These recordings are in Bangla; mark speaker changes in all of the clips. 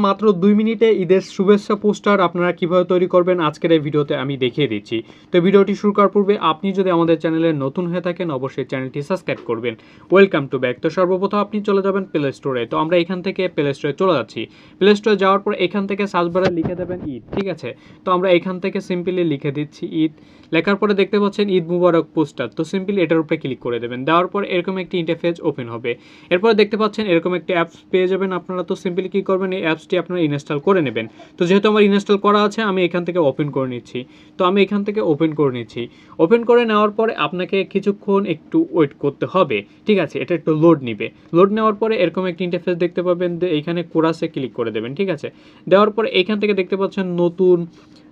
Speaker 1: মাত্র 2 মিনিটে ঈদের শুভেচ্ছা পোস্টার আপনারা কিভাবে তৈরি করবেন আজকের এই ভিডিওতে আমি দেখিয়ে দিচ্ছি। তো ভিডিওটি শুরু করার পূর্বে আপনি যদি আমাদের চ্যানেলে নতুন হয়ে থাকেন অবশ্যই চ্যানেলটি সাবস্ক্রাইব করবেন। Welcome to back. তো সর্বপ্রথম আপনি চলে যাবেন প্লে স্টোরে। তো আমরা এখান থেকে প্লে স্টোরে চলে যাচ্ছি। প্লে স্টোরে যাওয়ার পর এখান থেকে সার্চ বারে লিখে দেবেন ঈদ, ঠিক আছে। তো আমরা এখান থেকে সিম্পলি লিখে দিচ্ছি ঈদ। লেখার পরে দেখতে পাচ্ছেন ঈদ মুবারক পোস্টার। তো সিম্পলি এটার উপরে ক্লিক করে দেবেন। দেওয়ার পর এরকম একটি ইন্টারফেস ওপেন হবে। এরপরে দেখতে পাচ্ছেন এরকম একটি অ্যাপস পেয়ে যাবেন আপনারা। তো সিম্পলি কী করবেন, এই অ্যাপসটি আপনারা ইনস্টল করে নেবেন। তো যেহেতু আমার ইনস্টল করা আছে আমি এখান থেকে ওপেন করে নিচ্ছি। তো আমি এখান থেকে ওপেন করে নিচ্ছি। ওপেন করে নেওয়ার পরে আপনাকে কিছুক্ষণ একটু ওয়েট করতে হবে, ঠিক আছে। এটা একটু লোড নিবে। লোড নেওয়ার পরে এরকম একটি ইন্টারফেস দেখতে পাবেন। এইখানে কোরাসে ক্লিক করে দেবেন, ঠিক আছে। দেওয়ার পরে এইখান থেকে দেখতে পাচ্ছেন নতুন,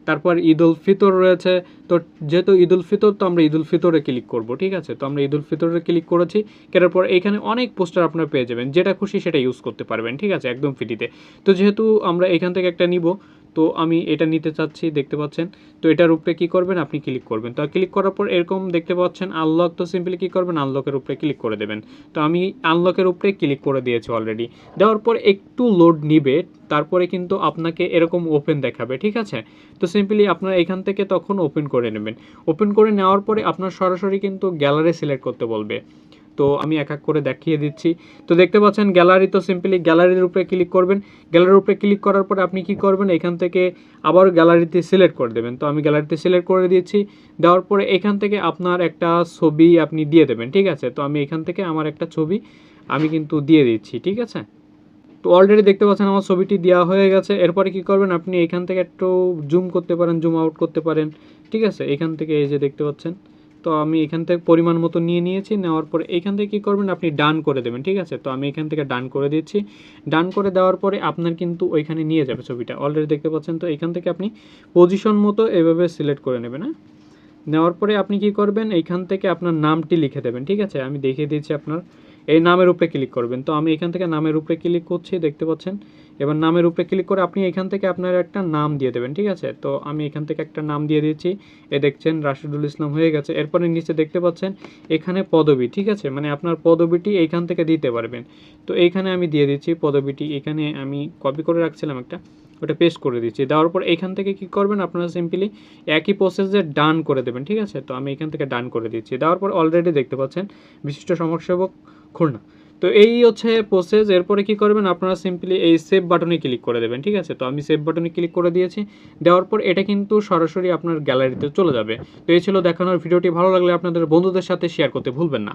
Speaker 1: তারপর ঈদ উল ফিতর রয়েছে। তো যেহেতু ঈদ উল ফিতর, তো আমরা ঈদ উল ফিতরে ক্লিক করব, ঠিক আছে। তো আমরা ঈদ উল ফিতরে ক্লিক করেছি। করার পর এখানে অনেক পোস্টার আপনারা পেয়ে যাবেন, যেটা খুশি সেটা ইউজ করতে পারবেন, ঠিক আছে, একদম ফ্রিতে। তো যেহেতু আমরা এখান থেকে একটা নিব, তো আমি এটা নিতে চাচ্ছি, দেখতে পাচ্ছেন। তো এটার উপরে কী করবেন, আপনি ক্লিক করবেন। তো ক্লিক করার পর এরকম দেখতে পাচ্ছেন আনলক। তো সিম্পলি কী করবেন, আনলকের উপরে ক্লিক করে দেবেন। তো আমি আনলকের উপরে ক্লিক করে দিয়েছি অলরেডি। দেওয়ার পর একটু লোড নিবে, তারপরে কিন্তু আপনাকে এরকম ওপেন দেখাবে, ঠিক আছে। তো সিম্পলি আপনারা এখান থেকে তখন ওপেন করে নেবেন। ওপেন করে নেওয়ার পরে আপনার সরাসরি কিন্তু গ্যালারি সিলেক্ট করতে বলবে। তো আমি এক এক করে দেখিয়ে দিচ্ছি। তো দেখতে পাচ্ছেন গ্যালারি। তো সিম্পলি গ্যালারির উপরে ক্লিক করবেন। গ্যালারির উপরে ক্লিক করার পরে আপনি কি করবেন, এখান থেকে আবার গ্যালারিতে সিলেক্ট করে দেবেন। তো আমি গ্যালারিতে সিলেক্ট করে দিয়েছি। দেওয়ার পরে এখান থেকে আপনার একটা ছবি আপনি দিয়ে দেবেন, ঠিক আছে। তো আমি এখান থেকে আমার একটা ছবি আমি কিন্তু দিয়ে দিচ্ছি, ঠিক আছে। তো অলরেডি দেখতে পাচ্ছেন আমার ছবিটি দেওয়া হয়ে গেছে। এরপরে কি করবেন, আপনি এখান থেকে একটু জুম করতে পারেন, জুম আউট করতে পারেন, ঠিক আছে। এখান থেকে এই যে দেখতে পাচ্ছেন। তো আমি এখান থেকে পরিমাণ মতো নিয়ে নিয়েছি। নেওয়ার পরে এইখান থেকে কী করবেন, আপনি ডান করে দেবেন, ঠিক আছে। তো আমি এখান থেকে ডান করে দিচ্ছি। ডান করে দেওয়ার পরে আপনার কিন্তু ওইখানে নিয়ে যাবে ছবিটা, অলরেডি দেখতে পাচ্ছেন। তো এখান থেকে আপনি পজিশন মতো এভাবে সিলেক্ট করে নেবেন। হ্যাঁ, নেওয়ার পরে আপনি কি করবেন, এইখান থেকে আপনার নামটি লিখে দেবেন, ঠিক আছে। আমি দেখিয়ে দিচ্ছি, আপনার এই নামের উপরে ক্লিক করবেন। তো আমি এখান থেকে নামের উপরে ক্লিক করছি, দেখতে পাচ্ছেন। এবার নামের উপরে ক্লিক করে আপনি এখান থেকে আপনার একটা নাম দিয়ে দেবেন, ঠিক আছে। তো আমি এখান থেকে একটা নাম দিয়ে দিচ্ছি। দেখছেন রাশিদুল ইসলাম হয়ে গেছে। এরপরে নিচে দেখতে পাচ্ছেন এখানে পদবি, ঠিক আছে, মানে আপনার পদবিটি এইখান থেকে দিতে পারবেন। তো এইখানে আমি দিয়ে দিচ্ছি পদবিটি। এখানে আমি কপি করে রাখছিলাম একটা, ওটা পেস্ট করে দিচ্ছি। দেওয়ার পর এখান থেকে কি করবেন, আপনারা সিম্পলি একই প্রসেসে ডান করে দেবেন, ঠিক আছে। তো আমি এখান থেকে ডান করে দিচ্ছি। দেওয়ার পর অলরেডি দেখতে পাচ্ছেন বিশিষ্ট সমাজসেবক খুলনা। তো এই হচ্ছে প্রসেস। এরপরে কি করবেন, আপনারা সিম্পলি এই সেভ বাটনে ক্লিক করে দেবেন, ঠিক আছে। তো আমি সেভ বাটনে ক্লিক করে দিয়েছি। দেওয়ার পর এটা কিন্তু সরাসরি আপনার গ্যালারিতে চলে যাবে। তো এই ছিল দেখানোর ভিডিওটি। ভালো লাগলে আপনাদের বন্ধুদের সাথে শেয়ার করতে ভুলবেন না।